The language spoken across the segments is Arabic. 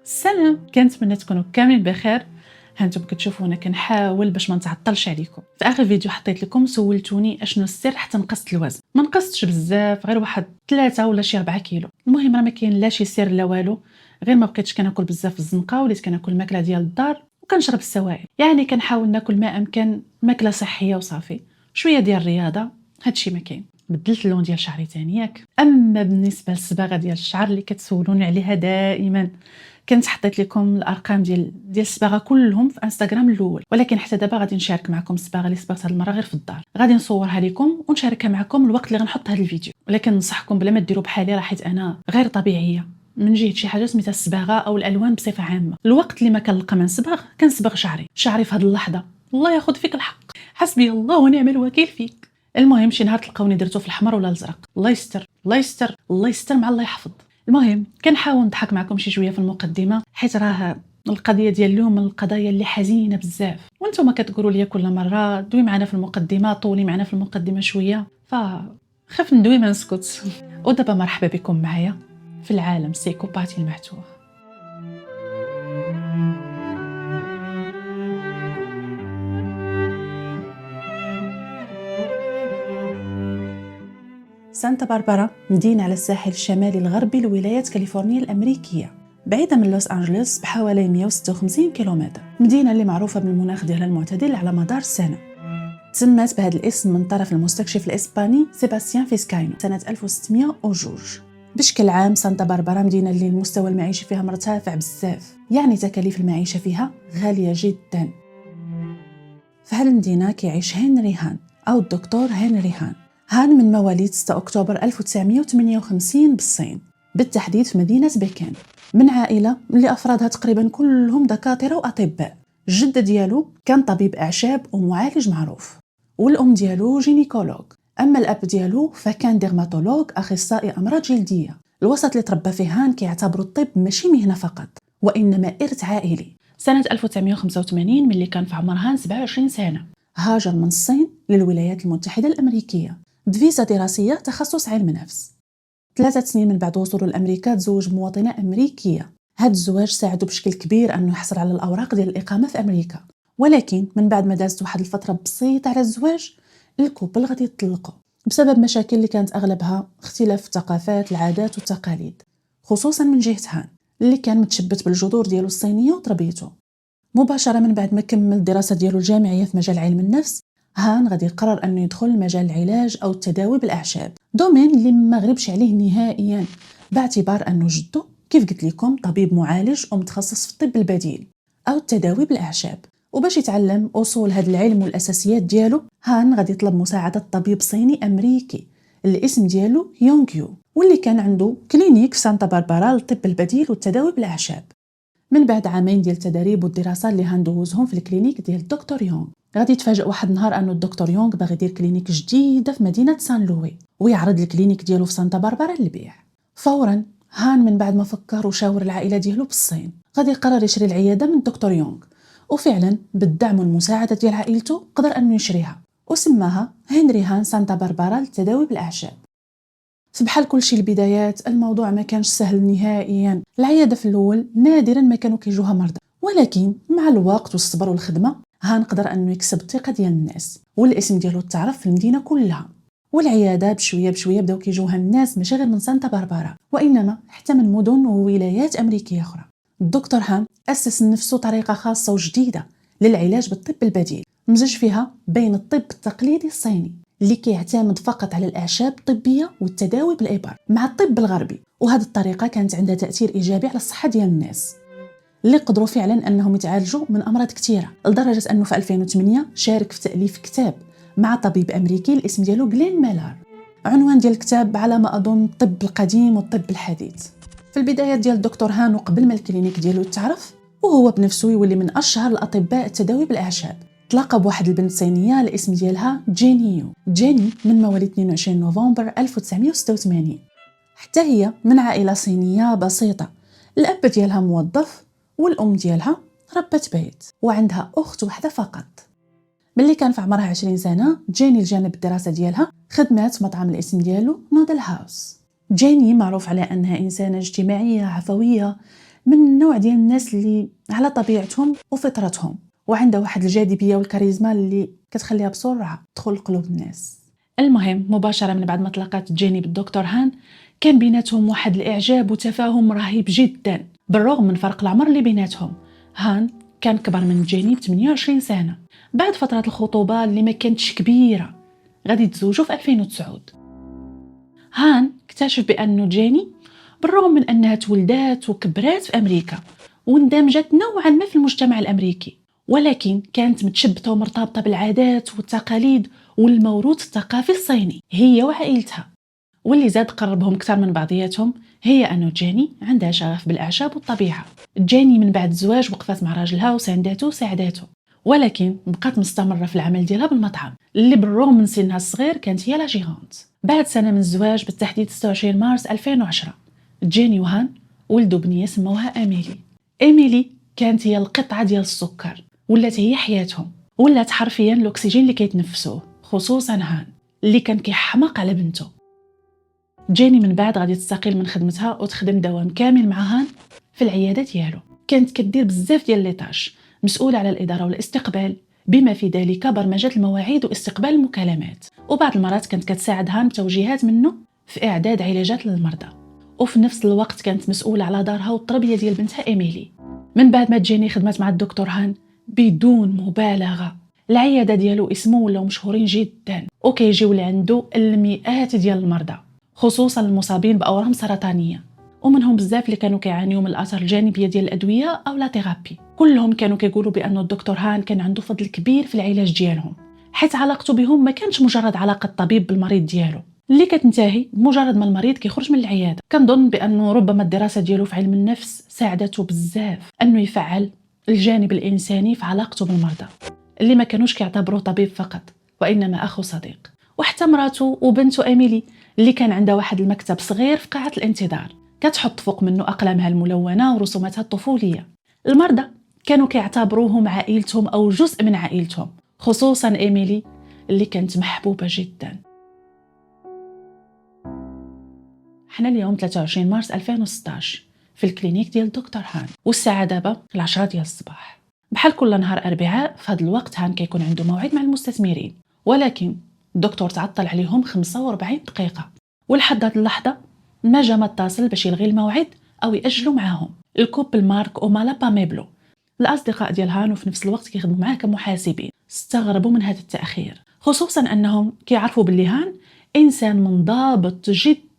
السلام، كنتمنى تكونوا كاملين بخير. هانتم كتشوفونا كنحاول باش ما نتعطلش عليكم. في اخر فيديو حطيت لكم سولتوني اشنو السر حتى نقصت الوزن. ما نقصتش بزاف، غير واحد 3 ولا شي 4 كيلو. المهم راه ما كاين لا شي سر لا والو، غير ما بقيتش كناكل بزاف الزنقه، وليت كناكل الماكله ديال الدار وكنشرب السوائل. يعني كنحاول ناكل ما امكن ماكله صحيه وصافي، شويه ديال الرياضه، هادشي ما كاين. بدلت اللون ديال شعري ثاني ياك. اما بالنسبه للصباغه ديال الشعر اللي كتسولوني عليها دائما، كنت حطيت لكم الارقام ديال الصباغه كلهم في انستغرام الاول، ولكن حتى دابا غادي نشارك معكم الصباغه اللي صبغت هذه المره غير في الدار. غادي نصورها لكم ونشاركها معكم الوقت اللي غنحط هذا الفيديو، ولكن ننصحكم بلا ما ديروا بحالي، راه حيت انا غير طبيعيه من جهه شي حاجه سميتها الصباغه او الالوان بصفه عامه. الوقت اللي ما كنلقى ما نصبغ كنصبغ شعري في هذه اللحظه. الله ياخذ فيك الحق، حسبي الله ونعم الوكيل فيك. المهم شي نهار تلقاوني درتو في الاحمر ولا الازرق، الله يستر الله يستر الله يستر مع الله يحفظ. المهم كنحاول نضحك معكم شي شويه في المقدمه، حيت راه القضيه ديال اليوم من القضايا اللي حزينه بزاف، وانتم كتقولوا لي كل مره دوي معنا في المقدمه، طولي معنا في المقدمه شويه، فخف ندوي ما نسكت. ودابا مرحبا بكم معايا في العالم سيكوباتي المحتوى. سانتا باربارا مدينة على الساحل الشمالي الغربي لولاية كاليفورنيا الأمريكية، بعيدة من لوس أنجلوس بحوالي 156 كيلومتر. مدينة اللي معروفة بالمناخ ديالها المعتدل على مدار السنة. تسمات بهذا الاسم من طرف المستكشف الإسباني سيباستيان فيسكاينو سنة 1602. بشكل عام سانتا باربارا مدينة اللي المستوى المعيشي فيها مرتفع بزاف، يعني تكاليف المعيشة فيها غالية جدا. في هالمدينة كيعيش هنري هان أو الدكتور هنري هان. هان من مواليد 6 أكتوبر 1958 بالصين، بالتحديد في مدينة بكين، من عائلة اللي أفرادها تقريبا كلهم دكاترة وأطباء. الجد ديالو كان طبيب أعشاب ومعالج معروف، والأم ديالو جينيكولوج. أما الأب ديالو فكان ديرماتولوج، أخصائي أمراض جلدية. الوسط اللي تربى فيه هان كيعتبروا الطب ماشي مهنة فقط، وإنما إرث عائلي. سنة 1985 ملي كان في عمر هان 27 سنة، هاجر من الصين للولايات المتحدة الأمريكية بفيزا دراسية تخصص علم نفس. 3 سنين من بعد وصوله لأمريكا تزوج بمواطنة أمريكية. هذا الزواج ساعده بشكل كبير أنه يحصل على الأوراق ديال الإقامة في أمريكا، ولكن من بعد ما دازت واحد الفترة بسيطة على الزواج، الكوبل غادي يطلقوا بسبب مشاكل اللي كانت أغلبها اختلاف الثقافات، العادات والتقاليد، خصوصا من جهة هان اللي كان متشبت بالجذور ديالو الصينية وتربيته. مباشرة من بعد ما كمل الدراسة ديالو الجامعية في مجال علم النفس، هان غادي يقرر أنه يدخل مجال العلاج أو التداوي بالأعشاب، دومين اللي ما غربش عليه نهائيا، باعتبار أنه جدو كيف قلت لكم طبيب معالج ومتخصص في الطب البديل أو التداوي بالأعشاب. وباش يتعلم أصول هذا العلم والأساسيات ديالو، هان غادي يطلب مساعدة طبيب صيني أمريكي اللي اسم ديالو يونغ يو، واللي كان عنده كلينيك في سانتا باربارا للطب البديل والتداوي بالأعشاب. من بعد عامين ديال التدريب والدراسة اللي هندوزهم في الكلينيك ديال الدكتور يونغ، غادي يتفاجئ واحد النهار انه الدكتور يونغ باغي يدير كلينيك جديده في مدينه سان لوي، ويعرض الكلينيك ديالو في سانتا باربارا للبيع. فورا هان من بعد ما فكر وشاور العائله ديالو بالصين، غادي يقرر يشري العياده من الدكتور يونغ، وفعلا بالدعم والمساعده ديال عائلته قدر انه يشريها، وسماها هنري هان سانتا باربارا للتداوي بالاعشاب. بحال كل شيء البدايات الموضوع ما كانش سهل نهائيا. العياده في الاول نادرا ما كانوا كيجوها مرضى، ولكن مع الوقت والصبر والخدمه هان قدر انه يكسب الثقه ديال الناس، والاسم ديالو تعرف في المدينه كلها. والعياده بشويه بشويه بداو كيجوها الناس ماشي غير من سانتا باربارا، وانما حتى من مدن وولايات امريكيه اخرى. الدكتور هان اسس لنفسه طريقه خاصه وجديده للعلاج بالطب البديل، مزج فيها بين الطب التقليدي الصيني اللي كيعتمد فقط على الأعشاب الطبية والتداوي بالإبر مع الطب الغربي، وهذه الطريقة كانت عندها تأثير إيجابي على الصحة ديال الناس اللي قدروا فعلا أنهم يتعالجوا من أمراض كثيرة، لدرجة أنه في 2008 شارك في تأليف كتاب مع طبيب أمريكي الاسم ديالو غلين ميلار. عنوان ديال الكتاب على ما أظن الطب القديم والطب الحديث. في البدايات ديال الدكتور هان وقبل ما الكلينيك ديالو يتعرف وهو بنفسه يولي من أشهر الأطباء التداوي بالأعشاب، تلاقى بواحد البنت صينية الاسم ديالها جيني يو. جيني من مواليد 22 نوفمبر 1986، حتى هي من عائلة صينية بسيطة، الأب ديالها موظف والأم ديالها ربة بيت، وعندها أخت واحدة فقط. ملي كان في عمرها 20 سنة جيني لجانب الدراسة ديالها خدمات في مطعم الاسم ديالو نودل هاوس. جيني معروف على أنها إنسانة اجتماعية عفوية، من النوع ديال الناس اللي على طبيعتهم وفطرتهم، وعنده واحد الجاذبيه والكاريزما اللي كتخليها بسرعه تدخل قلوب الناس. المهم مباشره من بعد ما تلاقات جيني بالدكتور هان كان بيناتهم واحد الاعجاب وتفاهم رهيب جدا بالرغم من فرق العمر اللي بيناتهم. هان كان كبر من جيني ب 28 سنه. بعد فتره الخطوبه اللي ما كانتش كبيره غادي يتزوجوا في 2009. هان اكتشف بأنه جيني بالرغم من أنها تولدات وكبرات في أمريكا واندمجت نوعا ما في المجتمع الأمريكي، ولكن كانت متشبتة ومرتبطة بالعادات والتقاليد والموروث الثقافي الصيني هي وعائلتها. واللي زاد قربهم أكثر من بعضياتهم هي أنه جيني عندها شغف بالأعشاب والطبيعة. جيني من بعد الزواج وقفت مع راجلها وساندته وساعدته، ولكن بقات مستمرة في العمل ديالها بالمطعم اللي بالرغم من سنها الصغير كانت هي لا جيرانت. بعد سنة من الزواج بالتحديد 26 مارس 2010 جيني وهان ولدوا بنية سموها إيميلي كانت هي القطعة ديال السكر، ولات هي حياتهم، ولات حرفيا الأكسجين اللي كيتنفسوه، خصوصا هان اللي كان كيحماق على بنته. جيني من بعد غادي تستقيل من خدمتها وتخدم دوام كامل مع هان في العيادة ديالو. كانت كدير بزاف ديال ليطاج، مسؤولة على الإدارة والاستقبال بما في ذلك برمجة المواعيد واستقبال المكالمات، وبعض المرات كانت كتساعد هان بتوجيهات منه في إعداد علاجات للمرضى، وفي نفس الوقت كانت مسؤولة على دارها والتربية ديال بنتها إيميلي. من بعد ما جيني خدمت مع الدكتور هان بدون مبالغة العيادة ديالو اسمه ولاو مشهورين جدا وكيجيو لعنده المئات ديال المرضى، خصوصا المصابين بأورام سرطانية، ومنهم بزاف اللي كانوا كيعانيوا من الآثار الجانبية ديال الأدوية أو لا ثيرابي. كلهم كانوا كيقولوا بأن الدكتور هان كان عنده فضل كبير في العلاج ديالهم، حيث علاقته بهم ما كانش مجرد علاقة طبيب بالمريض ديالو اللي كتنتهي بمجرد ما المريض كيخرج من العيادة. كنظن بأنه ربما الدراسة ديالو في علم النفس ساعدته بزاف أنه يفعل الجانب الإنساني في علاقته بالمرضى اللي ما كانوش كيعتبروه طبيب فقط وإنما أخو صديق. وحتى مراته وبنته إيميلي اللي كان عندها واحد المكتب صغير في قاعة الانتظار كتحط فوق منه أقلامها الملونة ورسوماتها الطفولية. المرضى كانوا كيعتبروهم عائلتهم أو جزء من عائلتهم، خصوصا إيميلي اللي كانت محبوبة جدا. حنا اليوم 23 مارس 2016 في الكلينيك ديال دكتور هان، والساعة دابا 10 ديال الصباح. بحال كل نهار أربعاء في هذا الوقت هان كيكون عنده موعد مع المستثمرين، ولكن الدكتور تعطل عليهم 45 دقيقة، ولحد هذه اللحظة ما جا متصل باش يلغي الموعد أو يأجلوا معاهم. الكوبل مارك ومالا باميبلو الأصدقاء ديال هان وفي نفس الوقت كيخدموا معاه كمحاسبين استغربوا من هذا التأخير، خصوصا أنهم كيعرفوا باللي هان إنسان منضبط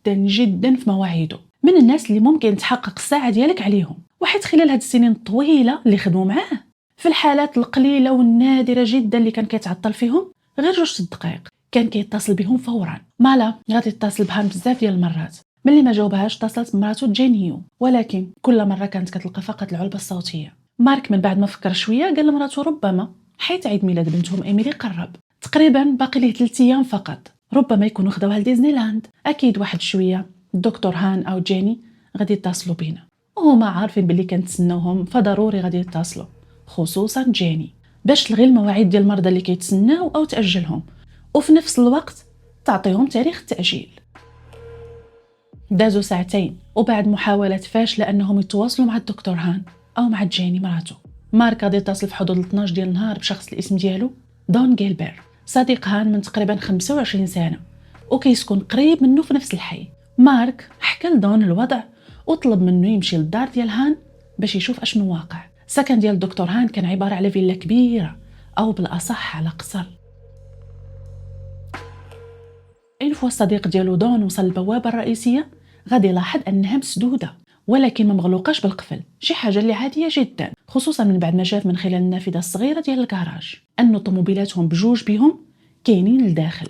جدا في مواعيده، من الناس اللي ممكن تحقق الساعة ديالك عليهم. وحيت خلال هاد السنين الطويلة اللي خدموا معاه في الحالات القليلة والنادرة جدا اللي كان كيتعطل فيهم غير 2 دقائق كان كيتصل بهم فورا. مالا غادي تتصل بهان بزاف ديال المرات، ملي ما جاوبهاش اتصلت بمراته جينيو، ولكن كل مرة كانت كتلقى فقط العلبة الصوتية. مارك من بعد ما فكر شوية قال لمراته ربما حيت عيد ميلاد بنتهم إيميلي قرب، تقريبا باقي ليه 3 أيام فقط، ربما يكونوا خداوها لديزني لاند. أكيد واحد شوية الدكتور هان أو جيني غادي يتصلوا بينا، وهما عارفين باللي كنتسناوهم فضروري غادي يتصلوا، خصوصا جيني باش تلغي المواعيد ديال المرضى اللي كيتسناو أو تأجلهم، وفي نفس الوقت تعطيهم تاريخ التأجيل. دازوا 2 ساعات وبعد محاولات فاشلة أنهم يتواصلوا مع الدكتور هان أو مع جيني مراته، مارك غادي يتصل في حدود 12 ديال النهار بشخص الاسم ديالو دون جيلبير، صديق هان من تقريبا 25 سنة وكيسكن قريب منه في نفس الحي. مارك حكى لدون الوضع وطلب منه يمشي للدار ديال هان باش يشوف اشنو واقع. السكن ديال الدكتور هان كان عبارة على فيلا كبيرة أو بالأصح على قصر. إنفو الصديق ديالو دون وصل البوابة الرئيسية غادي يلاحظ أنها مسدودة ولكن ما مغلوقاش بالقفل، شي حاجة اللي عادية جدا، خصوصا من بعد ما شاف من خلال النافذة الصغيرة ديال الكراج أنه طوموبيلاتهم بجوج بهم كاينين لداخل،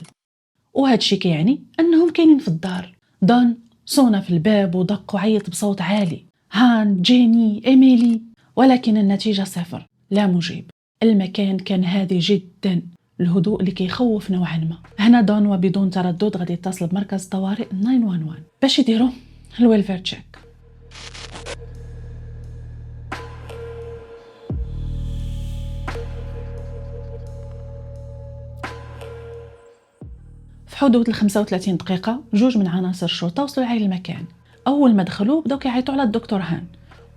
وهذا الشيء كيعني أنهم كاينين في الدار. دون صونا في الباب ودق وعيط بصوت عالي، هان، جيني، إيميلي، ولكن النتيجة 0، لا مجيب. المكان كان هادي جدا، الهدوء اللي كيخوف نوعا ما. هنا دون وبدون تردد غادي يتصل بمركز طوارئ 911 باش يديروا الويلفير تشيك. في حدود 35 دقيقة 2 من عناصر الشرطة وصلوا على المكان. أول ما دخلوا بداو كيعيطوا على الدكتور هان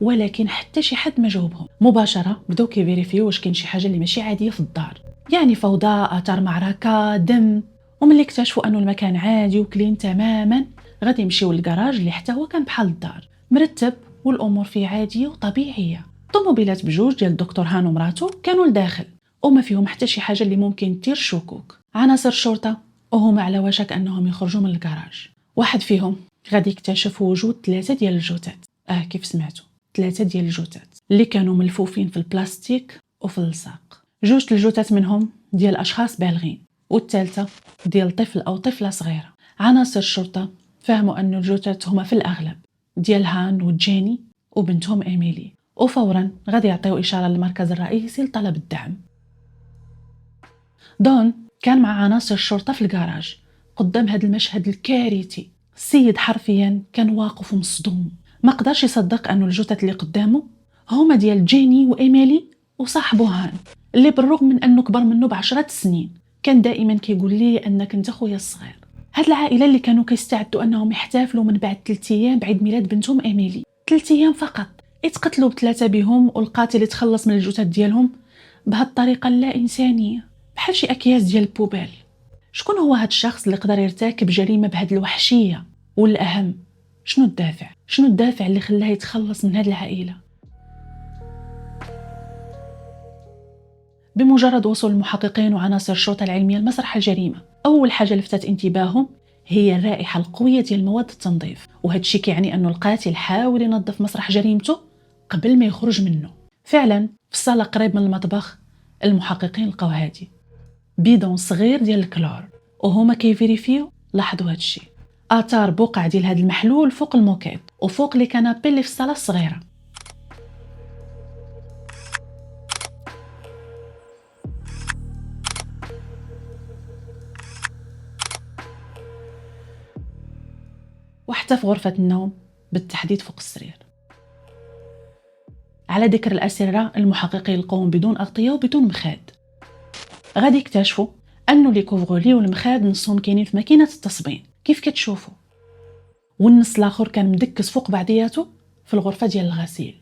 ولكن حتى شي حد ما جاوبهم. مباشره بداو كيفيريفيو واش كاين شي حاجه اللي ماشي عاديه في الدار، يعني فوضى، اثار معركه، دم. وملي اكتشفوا انه المكان عادي وكلين تماما، غادي يمشيو للكراج اللي حتى هو كان بحال الدار، مرتب والامور فيه عاديه وطبيعيه. طوموبيلات بجوج ديال الدكتور هان ومراته كانوا لداخل، وما فيهم حتى شي حاجه اللي ممكن تثير شكوك. عناصر الشرطه وهما على وشك انهم يخرجوا من الكراج. واحد فيهم غادي يكتشف وجود 3 ديال الجثث، كيف سمعتوا، 3 ديال الجثث اللي كانوا ملفوفين في البلاستيك وفي اللصاق. 2 الجثث منهم ديال اشخاص بالغين، والثالثه ديال طفل او طفله صغيره. عناصر الشرطه فهموا أن الجثث هما في الاغلب ديال هان وجيني وبنتهم ايميلي، وفورا غادي يعطيو اشاره للمركز الرئيسي لطلب الدعم. دون كان مع عناصر الشرطه في الكراج قدام هذا المشهد الكارثي. السيد حرفيا كان واقف مصدوم، ما قدرش يصدق انه الجثث اللي قدامه هما ديال جيني وايميلي وصاحبه هان، اللي بالرغم من انه كبر منه ب10 سنين كان دائما كيقول لي انك انت خويا الصغير. هاد العائله اللي كانوا كيستعدوا انهم يحتفلوا من بعد 3 ايام بعيد ميلاد بنتهم ايميلي، 3 ايام فقط، يتقتلوا ب3 بهم، والقاتل يتخلص من الجثث ديالهم بهاد الطريقه اللا انسانيه بحال شي اكياس ديال البوبال. شكون هو هاد الشخص اللي قدر يرتكب جريمه بهاد الوحشيه؟ والاهم، شنو الدافع اللي خلاه يتخلص من هاد العائله؟ بمجرد وصول المحققين وعناصر الشرطه العلميه لمسرح الجريمه، اول حاجه لفتت انتباههم هي الرائحه القويه ديال مواد التنظيف، وهذا الشيء كيعني انه القاتل حاول ينظف مسرح جريمته قبل ما يخرج منه. فعلا في الصاله قريب من المطبخ المحققين لقاو هادي بيدون صغير ديال الكلور، وهما كيفيريفيو لاحظوا هذا الشيء، اثار بقع ديال هذا المحلول فوق الموكيت وفوق لي كنابي اللي في الصاله الصغيره. وحتى في غرفه النوم، بالتحديد فوق السرير. على ذكر الأسرة، المحققين لقوهم بدون أغطية وبدون مخاد. غادي يكتشفوا أنه لي كوفغولي والمخاد نصهم كاينين في ماكينة التصبين كيف كتشوفوا، والنص الآخر كان مدكس فوق بعضياته في الغرفة ديال الغسيل.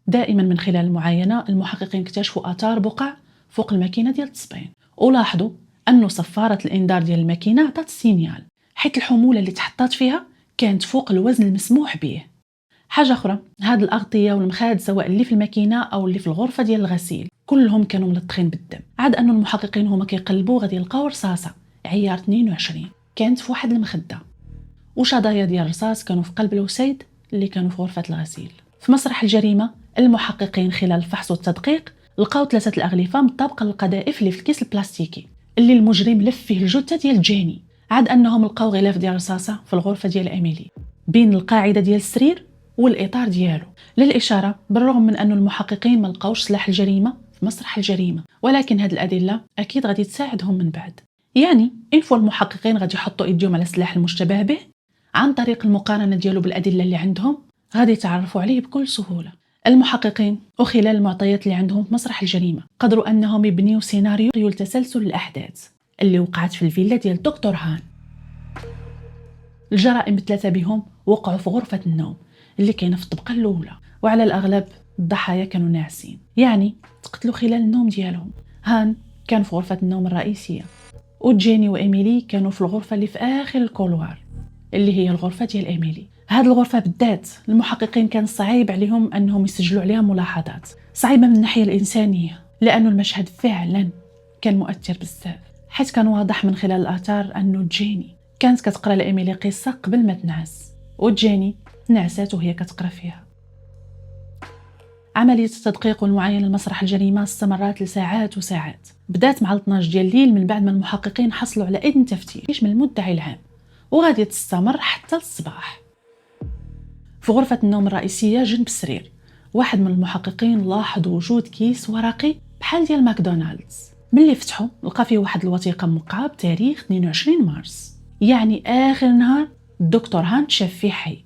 دائما من خلال المعاينة المحققين اكتشفوا آثار بقع فوق الماكينة ديال التصبين، ولاحظوا أنه صفارة الإنذار ديال الماكينة عطات السينيال، حيث الحمولة اللي تحطات فيها كانت فوق الوزن المسموح به. حاجة أخرى، هاد الأغطية والمخاد سواء اللي في الماكينة أو اللي في الغرفة ديال الغسيل كلهم كانوا ملطخين بالدم. عاد أنه المحققين هما كيقلبوا غادي يلقاو رصاصة عيار 22 كانت في واحد المخدة، وشظايا ديال الرصاص كانوا في قلب الوسيد اللي كانوا في غرفة الغسيل. في مسرح الجريمة المحققين خلال الفحص والتدقيق لقاو 3 الأغلفة مطابقة للقذائف اللي في الكيس البلاستيكي اللي المجرم لف فيه الجثة ديال جيني. عاد أنهم لقاو غلاف ديال الرصاصة في الغرفة ديال إيميلي بين القاعدة ديال السرير والإطار ديالو، للإشارة بالرغم من أن المحققين ما لقاوش سلاح الجريمة في مسرح الجريمة، ولكن هذه الأدلة أكيد غادي تساعدهم من بعد. يعني إنفو المحققين غادي يحطوا إيديهم على السلاح المشتبه به عن طريق المقارنة ديالو بالأدلة اللي عندهم، غادي يتعرفوا عليه بكل سهولة. المحققين وخلال المعطيات اللي عندهم في مسرح الجريمة قدروا أنهم يبنيوا سيناريو لتسلسل الأحداث اللي وقعت في الفيلا ديال الدكتور هان. الجرائم 3 بهم وقعوا في غرفة النوم اللي كاينه في الطبقه الاولى، وعلى الاغلب الضحايا كانوا ناعسين، يعني تقتلوا خلال النوم ديالهم. هان كان في غرفه النوم الرئيسيه، وجيني وايميلي كانوا في الغرفه اللي في اخر الكولوار اللي هي الغرفه ديال ايميلي. هذه الغرفه بالذات المحققين كان صعيب عليهم انهم يسجلوا عليها ملاحظات، صعيبه من الناحيه الانسانيه لانه المشهد فعلا كان مؤثر بزاف، حيث كان واضح من خلال الاثار انه جيني كانت كتقرا لايميلي قصه قبل ما تنعس، وجيني نعسات وهي كتقرا فيها. عملية التدقيق والمعاينة لمسرح الجريمة استمرت لساعات وساعات، بدات مع 12 ديال الليل من بعد ما المحققين حصلوا على إذن تفتيش من المدعي العام، وغادي تستمر حتى الصباح. في غرفة النوم الرئيسية جنب السرير واحد من المحققين لاحظ وجود كيس ورقي بحال ديال ماكدونالدز. ملي فتحوا لقى فيه واحد الوثيقة موقعة بتاريخ 22 مارس، يعني آخر نهار الدكتور هان شاف فيه حي.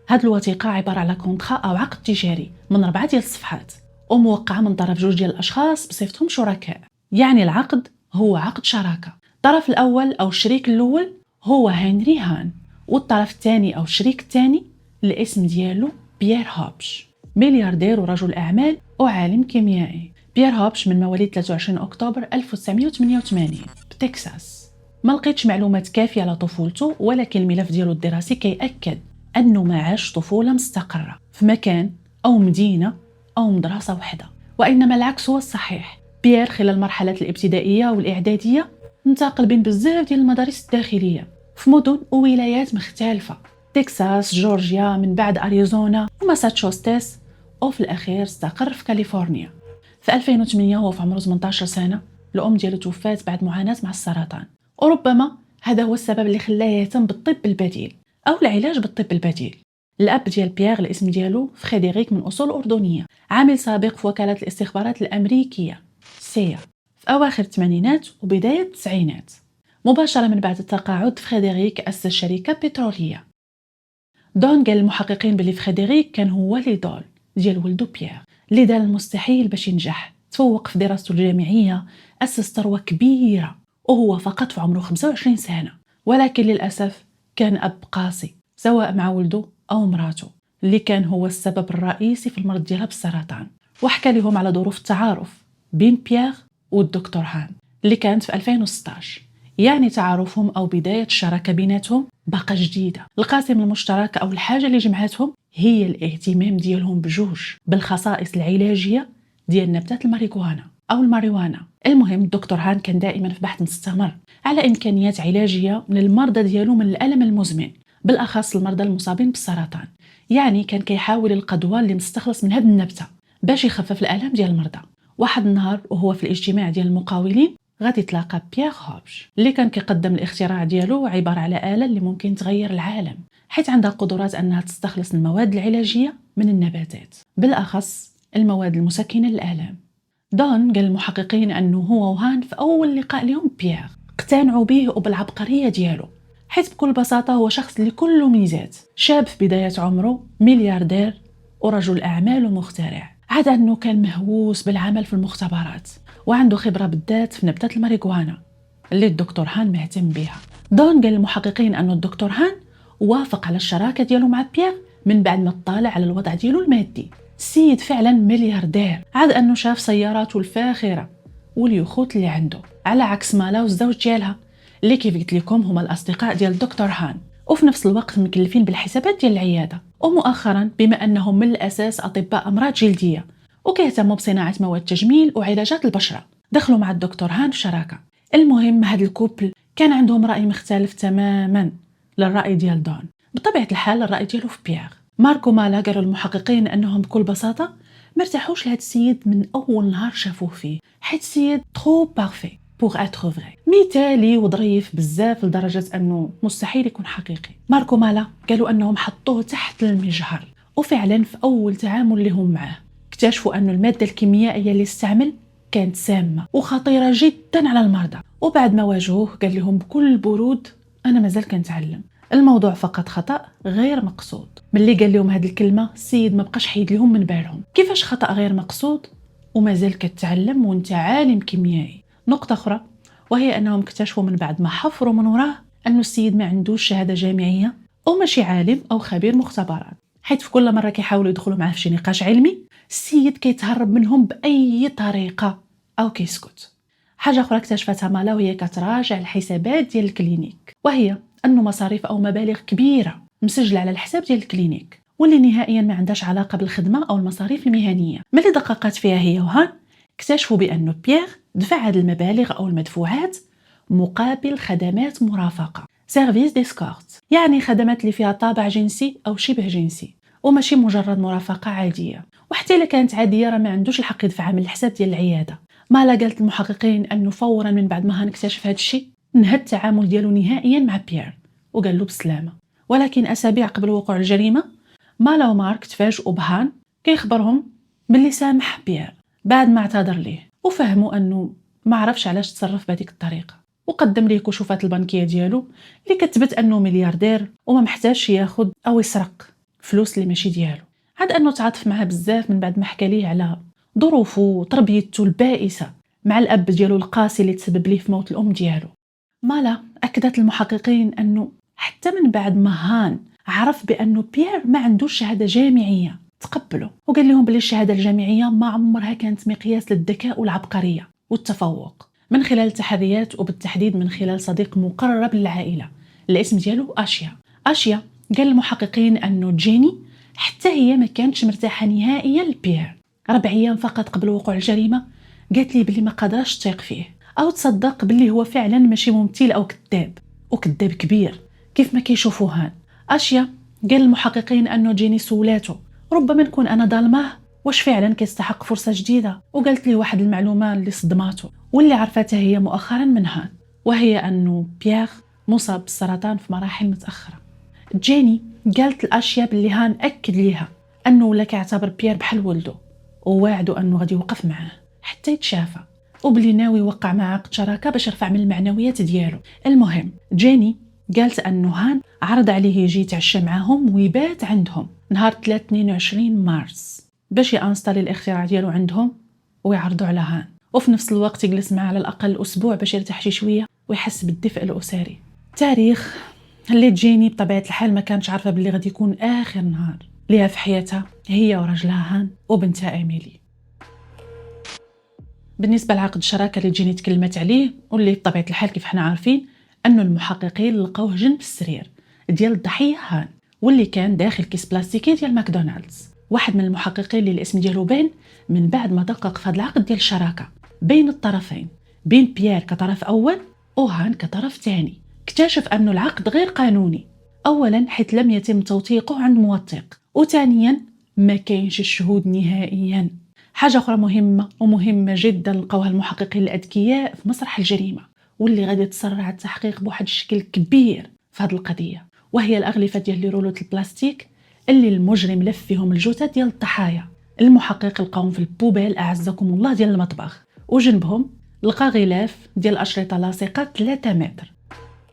هاد الوثيقة عبارة على كونطرا أو عقد تجاري من 4 ديال الصفحات، وموقعة من طرف 2 ديال الأشخاص بصفتهم شركاء، يعني العقد هو عقد شراكة. الطرف الأول أو الشريك الأول هو هنري هان، والطرف الثاني أو الشريك الثاني الاسم ديالو بيير هوبش، ملياردير ورجل أعمال وعالم كيميائي. بيير هوبش من مواليد 23 أكتوبر 1988 بتكساس. ما لقيتش معلومات كافية على طفولته، ولكن الملف ديالو الدراسي كيأكد أنه ما عاش طفولة مستقرة في مكان أو مدينة أو مدرسة وحدة، وإنما العكس هو الصحيح. بيير خلال المرحلات الابتدائية والإعدادية انتقل بين بزاف ديال المدارس الداخلية في مدن وولايات مختلفة، تكساس، جورجيا، من بعد أريزونا وماساتشوستس، وفي الأخير استقر في كاليفورنيا. في 2008 وهو في عمره 18 سنة الأم ديالو توفات بعد معاناة مع السرطان، وربما هذا هو السبب اللي خلاه يهتم بالطب البديل أو العلاج بالطب البديل. الأب ديال بيير الاسم ديالو فريدريك من أصول أردنية، عامل سابق في وكالة الاستخبارات الأمريكية CIA في أواخر الثمانينات وبداية التسعينات. مباشرة من بعد التقاعد فريدريك أسس شركة بترولية. دون قال المحققين بلي فريدريك كان هو ليدول ديال ولدو بيير اللي دار المستحيل باش ينجح، تفوق في دراسته الجامعية، أسس ثروة كبيرة وهو فقط في عمره 25 سنة. ولكن للأسف كان أب قاسي سواء مع ولده أو مراته اللي كان هو السبب الرئيسي في المرض ديالها بالسرطان. وحكى لهم على ظروف التعارف بين بيير والدكتور هان اللي كانت في 2016، يعني تعارفهم أو بداية الشراكة بيناتهم باقا جديدة. القاسم المشترك أو الحاجة اللي جمعتهم هي الاهتمام ديالهم بجوج بالخصائص العلاجية ديال نبتة الماريجوانا أو الماريوانا. المهم الدكتور هان كان دائما في بحث مستمر على إمكانيات علاجية من المرضى ديالو من الألم المزمن، بالأخص المرضى المصابين بالسرطان. يعني كان كيحاول القدوة اللي مستخلص من هذه النبتة باش يخفف الألم ديال المرضى. واحد النهار وهو في الاجتماع ديال المقاولين غادي تلاقى بيير هوبش اللي كان كيقدم الاختراع ديالو، عبارة على آلة اللي ممكن تغير العالم حيث عندها قدرات أنها تستخلص المواد العلاجية من النباتات، بالأخص المواد المسكنة للآلام. دون قال المحققين أنه هو وهان في أول لقاء لهم بيير اقتنعوا به وبالعبقرية ديالو، حيث بكل بساطة هو شخص اللي كله ميزات، شاب في بداية عمره، ملياردير ورجل أعمال ومخترع. عاد أنه كان مهووس بالعمل في المختبرات وعنده خبرة بالذات في نبتة الماريجوانا اللي الدكتور هان مهتم بها. دون قال المحققين أنه الدكتور هان وافق على الشراكة ديالو مع بيير من بعد ما اطلع على الوضع ديالو المادي. السيد فعلا ملياردير، عاد أنه شاف سياراته الفاخرة واليخوت اللي عنده، على عكس مالا والزوج ديالها اللي كيف قلت لكم هما الأصدقاء ديال الدكتور هان وفي نفس الوقت مكلفين بالحسابات ديال العيادة. ومؤخرا بما أنهم من الأساس أطباء أمراض جلدية وكيهتموا بصناعة مواد تجميل وعلاجات البشرة، دخلوا مع الدكتور هان في شراكة. المهم هاد الكوبل كان عندهم رأي مختلف تماما للرأي ديال دون. بطبيعة الحال الرأي ديالو في بيير. ماركو مالا قالوا المحققين أنهم بكل بساطة مرتاحوش لهاد السيد من أول نهار شافوه فيه، حيت السيد ترو بارفي بوغ اتر فري، مثالي وظريف بزاف لدرجة أنه مستحيل يكون حقيقي. ماركو مالا قالوا أنهم حطوه تحت المجهر، وفعلا في أول تعامل لهم معه اكتشفوا أن المادة الكيميائية اللي استعمل كانت سامة وخطيرة جدا على المرضى. وبعد ما واجهوه قال لهم بكل برود أنا مازال كنتعلم، الموضوع فقط خطأ غير مقصود. ملي قال لهم هذه الكلمة السيد ما بقاش حيد لهم من بالهم. كيفاش خطأ غير مقصود ومازال كتعلم وانت عالم كيميائي؟ نقطة أخرى وهي أنهم اكتشفوا من بعد ما حفروا من وراه أنه السيد ما عندوش شهادة جامعية أو ماشي عالم أو خبير مختبرات، حيث في كل مرة كيحاولوا يدخلوا معاه في شي نقاش علمي السيد كيتهرب منهم بأي طريقة أو كيسكت. حاجة أخرى اكتشفتها مالا وهي كتراجع الحسابات ديال الكلينيك، وهي أنه مصاريف أو مبالغ كبيرة مسجلة على الحساب ديال الكلينيك واللي نهائيا ما عندهاش علاقة بالخدمة أو المصاريف المهنية. ملي دققت فيها هي وهان اكتشفوا بأنه بيير دفع هذه المبالغ أو المدفوعات مقابل خدمات مرافقة، سيرفيس ديسكورت، يعني خدمات اللي فيها طابع جنسي أو شبه جنسي وماشي مجرد مرافقة عادية. وحتى إلا كانت عادية راه ما عندوش الحق يدفعها من الحساب ديال العيادة. مالا قالت المحققين أنه فورا من بعد ما هان اكتشف هذا الشيء نهى التعامل ديالو نهائيا مع بيير وقال له بسلامة. ولكن أسابيع قبل وقوع الجريمة مالا ومارك تفاجئوا بهان كيخبرهم باللي سامح بيير بعد ما اعتذر ليه، وفهموا أنه ما عرفش علاش تصرف بهذيك الطريقة، وقدم ليه كشوفات البنكية ديالو اللي كتبت أنه ملياردير وما محتاجش ياخد أو يسرق فلوس اللي ماشي ديالو. عاد أنه تعاطف معها بزاف من بعد ما حكى ليه على ظروفه وتربيته البائسة مع الأب ديالو القاسي اللي تسبب ليه في موت الأم ديالو. مالا أكدت المحققين أنه حتى من بعد ما هان عرف بأنه بيير ما عندوش شهادة جامعية تقبله، وقال لهم بلي الشهادة الجامعية ما عمرها كانت مقياس للذكاء والعبقرية والتفوق. من خلال التحريات وبالتحديد من خلال صديق مقرب للعائلة الاسم ديالو أشيا قال المحققين أنه جيني حتى هي ما كانتش مرتاحة نهائيا لبيير. 4 أيام فقط قبل وقوع الجريمة قالت لي بلي ما قادراش تثيق فيه أو تصدق بلي هو فعلا ماشي ممثل أو كذاب، وكذاب كبير كيف ما كيشوفوه هان. أشيا قال المحققين أنه جيني سولاتو ربما نكون أنا ظالماه، واش فعلا كيستحق فرصة جديدة، وقالت لي واحد المعلومة اللي صدماته واللي عرفتها هي مؤخرا من هان، وهي أنه بيير مصاب بالسرطان في مراحل متأخرة. جيني قالت الأشياء باللي هان أكد ليها أنه ولا كيعتبر بيير بحال ولده، وواعدو أنه غادي يوقف معاه حتى يتشافى، وبلي ناوي يوقع مع عقد شراكة باش يرفع من المعنويات ديالو. المهم جيني قالت أنه هان عرض عليه يجي يتعشى معاهم ويبات عندهم نهار 22 مارس باش يانستالي الاختراع ديالو عندهم ويعرضوا على هان، وفي نفس الوقت يجلس معاه على الأقل أسبوع باش يرتاح شي شوية ويحس بالدفء الأسري. تاريخ اللي جيني بطبيعة الحال ما كانتش عارفة باللي غادي يكون آخر نهار ليها في حياتها هي ورجلها هان وبنتها إيميلي. بالنسبة لعقد الشراكة اللي جيني تكلمت عليه واللي بطبيعة الحال كيف حنا عارفين أنه المحققين لقوه جنب السرير ديال الضحية هان، واللي كان داخل كيس بلاستيكي ديال ماكدونالدز. واحد من المحققين اللي الاسم ديالو باين من بعد ما دقق في هذا العقد ديال الشراكة بين الطرفين، بين بيير كطرف أول وهان كطرف ثاني، اكتشف أنه العقد غير قانوني. أولا حيث لم يتم توثيقه عند موثق، وثانيا ما كاينش الشهود نهائيا. حاجة أخرى مهمة جدا لقوها المحققين الأذكياء في مسرح الجريمة واللي غادي تسرع التحقيق بواحد الشكل كبير في هذه القضية، وهي الأغلفة ديال رولوت البلاستيك اللي المجرم لف فيهم الجثث ديال الضحايا. المحقق لقاهم في البوبيل أعزكم الله ديال المطبخ، وجنبهم لقى غلاف ديال أشرطة لاصقة 3 متر.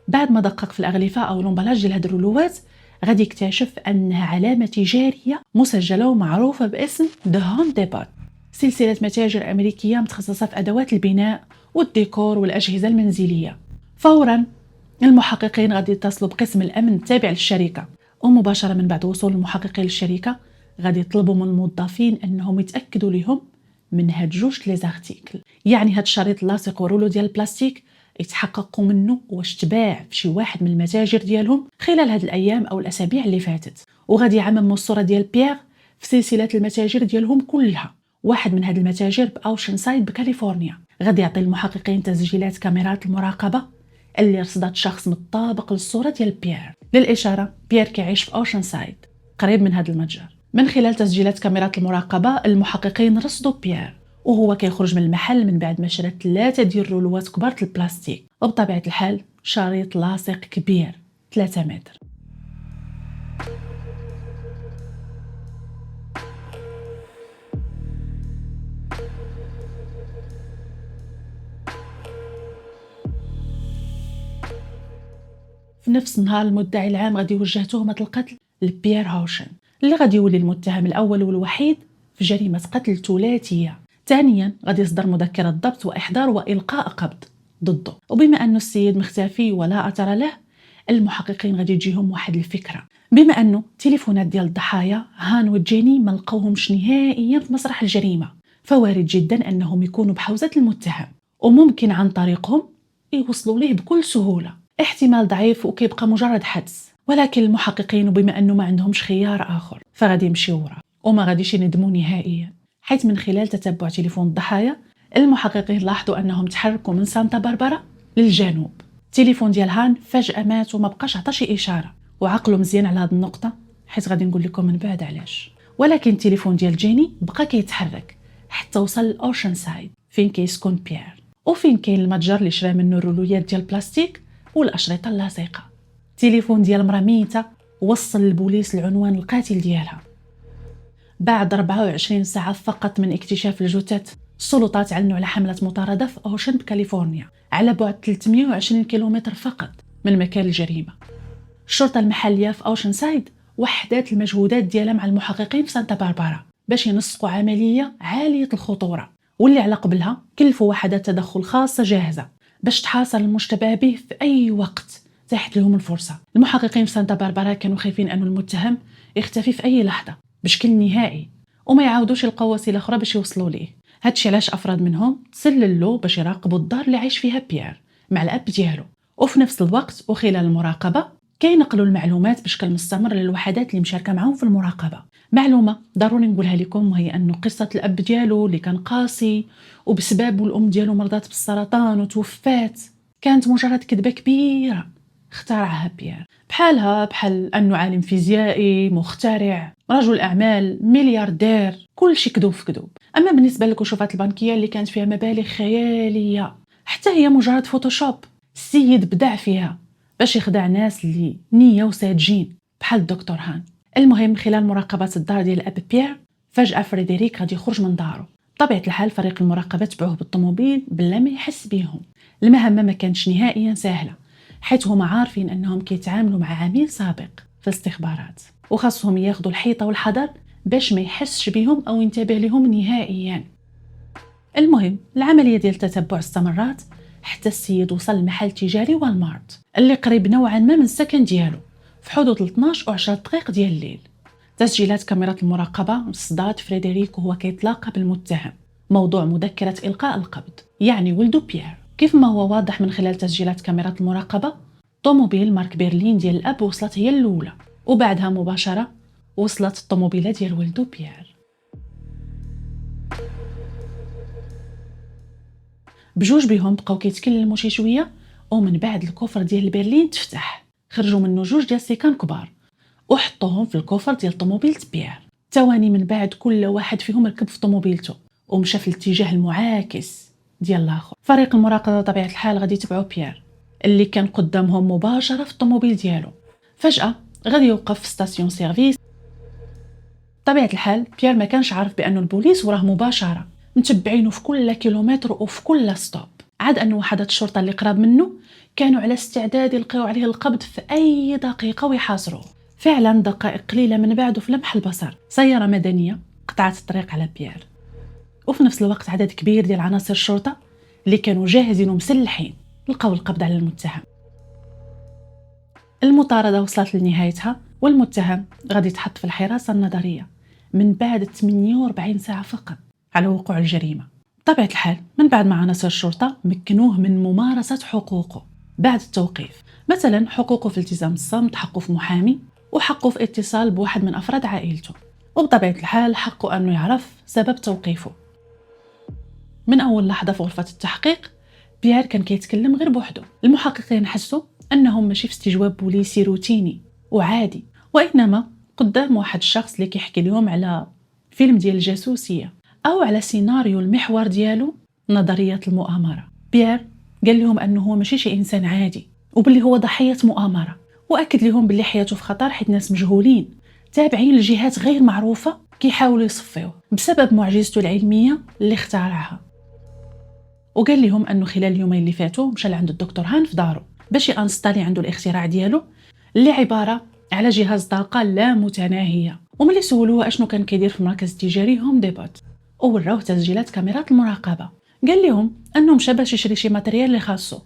بعد ما دقق في الأغلفة أو الامبلاج ديال هاد الرولوات غادي يكتشف أنها علامة تجارية مسجلة ومعروفة باسم The Home Depot، سلسلة متاجر أمريكية متخصصة في أدوات البناء والديكور والأجهزة المنزلية. فورا المحققين غادي يتصلوا بقسم الأمن التابع للشركة، ومباشرة من بعد وصول المحققين للشركة غادي يطلبوا من الموظفين أنهم يتأكدوا لهم من هاد 2 ليزارتيكل، يعني هاد الشريط اللاصق ورولو ديال البلاستيك يتحققوا منه واش تباع في شي واحد من المتاجر ديالهم خلال هاد الأيام أو الأسابيع اللي فاتت، وغادي يعمموا الصورة ديال بيير في سلسلة المتاجر ديالهم كلها. واحد من هاد المتاجر بأوشن سايد بكاليفورنيا غادي يعطي المحققين تسجيلات كاميرات المراقبة اللي رصدت شخص متطابق للصورة ديال بيير. للإشارة بيير كيعيش في أوشن سايد قريب من هاد المتجر. من خلال تسجيلات كاميرات المراقبة المحققين رصدوا بيير وهو كيخرج من المحل من بعد ما شرى 3 ديال الرولوات كبار البلاستيك، وبطبيعة الحال شريط لاصق كبير 3 متر. في نفس النهار المدعي العام غادي يوجه تهمة القتل لبيير هاوشن اللي غادي يولي المتهم الأول والوحيد في جريمة قتل ثلاثية. ثانيا غادي يصدر مذكرة ضبط وإحضار وإلقاء قبض ضده، وبما أنه السيد مختفي ولا أثر له المحققين غادي تجيهم واحد الفكرة. بما أنه تليفونات ديال الضحايا هان وجيني ما لقوهمش نهائيا في مسرح الجريمة، فوارد جدا أنهم يكونوا بحوزة المتهم وممكن عن طريقهم يوصلوا ليه بكل سهولة. احتمال ضعيف وكيبقى مجرد حدس، ولكن المحققين وبما أنه ما عندهمش خيار آخر فغادي يمشيو وراه وما غاديش يندموا نهائيا، حيث من خلال تتبع تليفون الضحايا المحققين لاحظوا أنهم تحركوا من سانتا باربرا للجنوب. التليفون ديال هان فجأة مات وما بقاش عطى شي إشارة، وعقلوا مزيان على هذه النقطة حيث غادي نقول لكم من بعد علاش. ولكن التليفون ديال جيني بقى كيتحرك حتى وصل لأوشن سايد فين كيسكن بيير وفين كاين المتجر اللي شرا منه الرولويات ديال البلاستيك والأشرطة اللاصقة. التليفون ديال مرا ميتة وصل البوليس العنوان القاتل ديالها. بعد 24 ساعة فقط من اكتشاف الجثث السلطات اعلنوا على حملة مطاردة في أوشن بكاليفورنيا على بعد 320 كيلومتر فقط من مكان الجريمة. الشرطة المحلية في أوشن سايد وحدات المجهودات ديالها مع المحققين في سانتا باربرا باش ينسقوا عملية عالية الخطورة، واللي على قبلها كلفوا وحدات تدخل خاصة جاهزة باش تحاصر المشتبه به في أي وقت تاحت لهم الفرصة. المحققين في سانتا باربارا كانوا خايفين أن المتهم يختفي في أي لحظة بشكل نهائي وما يعاودوش يلقاو وسيلة أخرى باش يوصلوا ليه. هادشي علاش أفراد منهم تسللوا باش يراقبوا الدار اللي عايش فيها بيير مع الأب ديالو، وفي نفس الوقت وخلال المراقبة كينقلوا المعلومات بشكل مستمر للوحدات اللي مشاركة معهم في المراقبة. معلومة ضروري نقولها لكم وهي أنه قصة الأب ديالو اللي كان قاسي وبسبب الأم ديالو مرضات بالسرطان وتوفات كانت مجرد كذبة كبيرة اخترعها بيير، بحال أنه عالم فيزيائي مخترع رجل أعمال ملياردير، كل شيء كذوب في كذوب. أما بالنسبة للكشوفات البنكية اللي كانت فيها مبالغ خيالية حتى هي مجرد فوتوشوب السيد بدع فيها باش يخدع ناس اللي نية وساذجين بحال الدكتور هان. المهم خلال مراقبات الدار ديال الأب بيير فجأة فريدريك غادي يخرج من داره. بطبيعة الحال فريق المراقبة تبعوه بالطوموبيل بلا ما يحس بيهم. المهمة ما كانتش نهائيا سهلة حيث هما عارفين أنهم كيتعاملوا مع عميل سابق في الاستخبارات وخاصهم ياخدوا الحيطة والحذر باش ما يحسش بهم أو ينتبه لهم نهائيا. المهم العملية ديال التتبع استمرت حتى السيد وصل لمحل تجاري والمارت اللي قريب نوعا ما من السكن ديالو في حدود 12 و10 دقائق ديال الليل. تسجيلات كاميرات المراقبة صدات فريدريك وهو كيتلاقى بالمتهم موضوع مذكرة إلقاء القبض يعني ولدو بيير. كيف ما هو واضح من خلال تسجيلات كاميرات المراقبة طوموبيل مارك برلين ديال الأب وصلت هي الأولى وبعدها مباشرة وصلت الطوموبيلة ديال ولدو بيير. بجوج بهم بقاو كيتكلموا شي شويه ومن بعد الكوفر ديال برلين تفتح، خرجوا منه جوج ديال السيكان كبار وحطوهم في الكوفر ديال طوموبيلة بيير. ثواني من بعد كل واحد فيهم ركب في طوموبيلته ومشى في الاتجاه المعاكس ديال الاخر. فريق المراقبه بطبيعه الحال غادي يتبعوا بيير اللي كان قدامهم مباشره في الطوموبيل ديالو. فجاه غادي يوقف في ستاسيون سيرفيس. بطبيعه الحال بيير ما كانش عارف بانه البوليس وراه مباشره متبعينه في كل كيلومتر وفي كل ستوب. عاد أن وحدات الشرطة اللي قراب منه كانوا على استعداد يلقيو عليه القبض في أي دقيقة ويحاصروه. فعلا دقائق قليلة من بعد وفي لمح البصر سيارة مدنية قطعت الطريق على بيير وفي نفس الوقت عدد كبير ديال عناصر الشرطة اللي كانوا جاهزين ومسلحين لقاو القبض على المتهم. المطاردة وصلت لنهايتها والمتهم غادي يتحط في الحراسة النظرية من بعد 48 ساعة فقط على وقوع الجريمة. بطبيعة الحال من بعد ما عناصر الشرطة مكنوه من ممارسة حقوقه بعد التوقيف، مثلا حقوقه في التزام الصمت، حقه في محامي وحقه في اتصال بواحد من أفراد عائلته، وبطبيعة الحال حقه أنه يعرف سبب توقيفه. من أول لحظة في غرفة التحقيق بيير كان كيتكلم غير بوحده. المحققين حسوا أنهم ماشي في استجواب بوليسي روتيني وعادي وإنما قدام واحد الشخص اللي كيحكي لهم على فيلم ديال الجاسوسية أو على سيناريو المحور ديالو نظرية المؤامرة. بيير قال لهم أنه هو ماشي شي إنسان عادي وباللي هو ضحية مؤامرة، وأكد لهم باللي حياته في خطر حيت ناس مجهولين تابعين لجهات غير معروفة كيحاولوا يصفيوه بسبب معجزته العلمية اللي اخترعها. وقال لهم أنه خلال اليومين اللي فاتوا مشى لعند الدكتور هان في داره باش يانستالي عنده الاختراع ديالو اللي عبارة على جهاز طاقة لا متناهية. وملي سولوه اشنو كان كيدير في المركز التجاري هوم ديبوت ووراوه تسجيلات كاميرات المراقبة، قال لهم أنه مشى باش يشري شي ماتريال اللي خاصو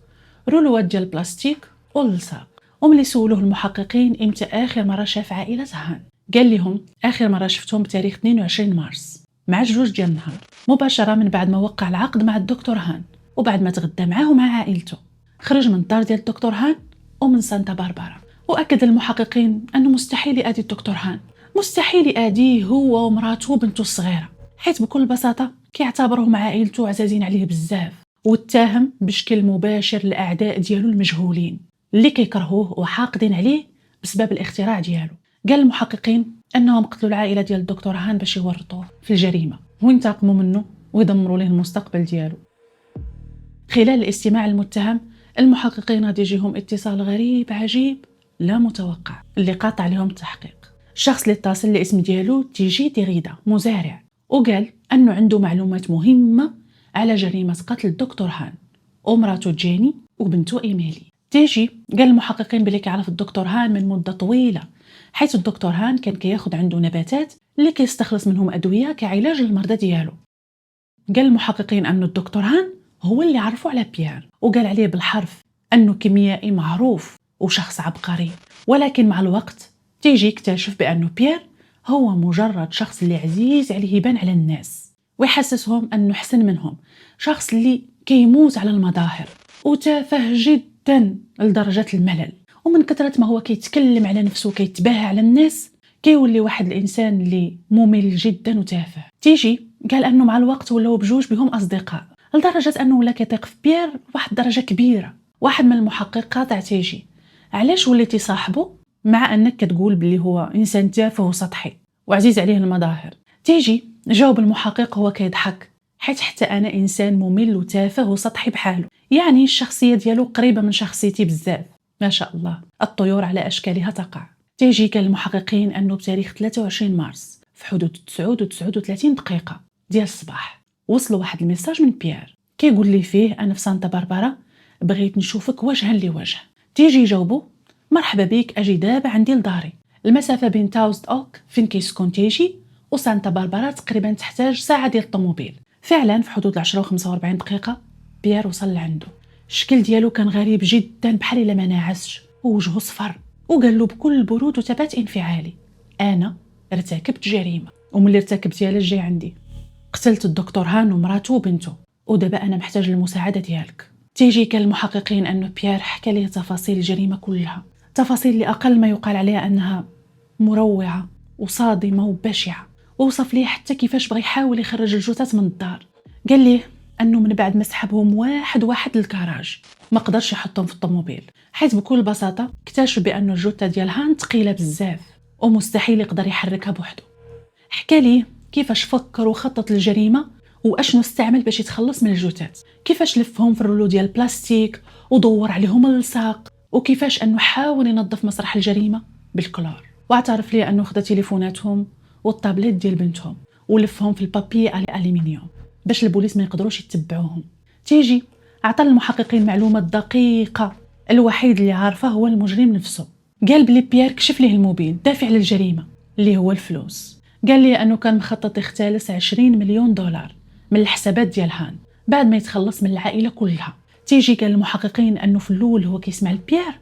رولوات ديال البلاستيك واللصاق. وملي سولوه المحققين امتى آخر مرة شاف عائلة هان، قال لهم آخر مرة شفتهم بتاريخ 22 مارس مع 2 ديال النهار مباشرة من بعد ما وقع العقد مع الدكتور هان وبعد ما تغدى معاه ومع عائلته. خرج من الدار ديال الدكتور هان ومن سانتا باربارا. وأكد المحققين أنه مستحيل يأذي الدكتور هان، مستحيل يأذيه هو ومراته وبنته الصغيرة، حيث بكل بساطة كيعتبرهم عائلته عزازين عليه بزاف واتهم بشكل مباشر الأعداء ديالو المجهولين اللي كيكرهوه وحاقدين عليه بسبب الاختراع ديالو. قال المحققين أنهم قتلوا العائلة ديال الدكتور هان باش يورطوه في الجريمة وينتقموا منه ويدمروا له المستقبل ديالو. خلال الاستماع المتهم المحققين غادي يجيهم اتصال غريب عجيب لا متوقع اللي قاطع لهم التحقيق. الشخص اللي اتصل الاسم ديالو تيجي ديريدا مزارع، وقال أنه عنده معلومات مهمة على جريمة قتل الدكتور هان ومراته جيني وبنته إيميلي. تيجي قال المحققين بلي كيعرف الدكتور هان من مدة طويلة، حيث الدكتور هان كان كياخد عنده نباتات اللي كيستخلص منهم أدوية كعلاج للمرضى ديالو. قال المحققين أنه الدكتور هان هو اللي عرفه على بيير وقال عليه بالحرف أنه كيميائي معروف وشخص عبقري. ولكن مع الوقت تيجي يكتشف بأنه بيير هو مجرد شخص اللي عزيز عليه يبان على الناس ويحسسهم أنه حسن منهم، شخص اللي كيموت على المظاهر وتافه جدا لدرجة الملل. ومن كثرة ما هو كيتكلم على نفسه وكيتباهى على الناس كيولي واحد الإنسان اللي ممل جدا وتافه. تيجي قال أنه مع الوقت ولاو بجوج بهم أصدقاء لدرجة أنه ولا كيثيق في بيير واحد درجة كبيرة. واحد من المحققات تاع تيجي: علاش وليتي صاحبه مع أنك كتقول بلي هو إنسان تافه وسطحي وعزيز عليه المظاهر؟ تيجي جاوب المحقق هو كيضحك: حيت حتى أنا إنسان ممل وتافه وسطحي بحاله، يعني الشخصية ديالو قريبة من شخصيتي بزاف. ما شاء الله، الطيور على أشكالها تقع. تيجي كان المحققين أنه بتاريخ 23 مارس في حدود 9:39 دقيقة ديال الصباح وصلوا واحد الميساج من بيير كيقول لي فيه: أنا في سانتا باربارا، بغيت نشوفك وجها لوجه. تيجي يجاوبو: مرحبا بك، أجي دابا عندي لداري. المسافة بين تاوست أوك فين كيسكن تيجي وسانتا باربارا تقريبا تحتاج ساعة ديال الطوموبيل. فعلا في حدود 10:45 دقيقة بيير وصل لعنده. الشكل ديالو كان غريب جدا، بحال الا ما ناعسش، ووجهه صفر، وقال له بكل برود وثبات انفعالي: انا ارتكبت جريمه، وملي ارتكبتيها لاش جاي عندي؟ قتلت الدكتور هان ومراته وبنته، ودابا انا محتاج للمساعده ديالك. تيجي كان المحققين انه بيير حكى ليه تفاصيل الجريمه كلها، تفاصيل اللي اقل ما يقال عليها انها مروعه وصادمه وبشعه. ووصف ليه حتى كيفاش بغى يحاول يخرج الجثث من الدار. قال ليه انه من بعد ما سحبهم واحد واحد للكراج ما قدرش يحطهم في الطوموبيل، حيث بكل بساطه اكتشف بانه الجثه ديال هان ثقيله بزاف ومستحيل يقدر يحركها بوحده. حكى ليه كيفاش فكر وخطط للجريمه واشنو استعمل باش يتخلص من الجثث، كيفاش لفهم في الرولو ديال البلاستيك ودور عليهم اللصاق، وكيفاش انه حاول ينظف مسرح الجريمه بالكلور. واعترف لي انه خدا تليفوناتهم والطابلت ديال بنتهم ولفهم في البابي الالومنيوم باش البوليس ما يقدروش يتبعوهم. تيجي عطى المحققين معلومات دقيقه، الوحيد اللي عارفه هو المجرم نفسه. قال بلي بيير كشف ليه الموبيل دافع للجريمه اللي هو الفلوس. قال لي انه كان مخطط يختلس 20 مليون دولار من الحسابات ديال هان بعد ما يتخلص من العائله كلها. تيجي قال المحققين انه في الاول هو كيسمع لبيير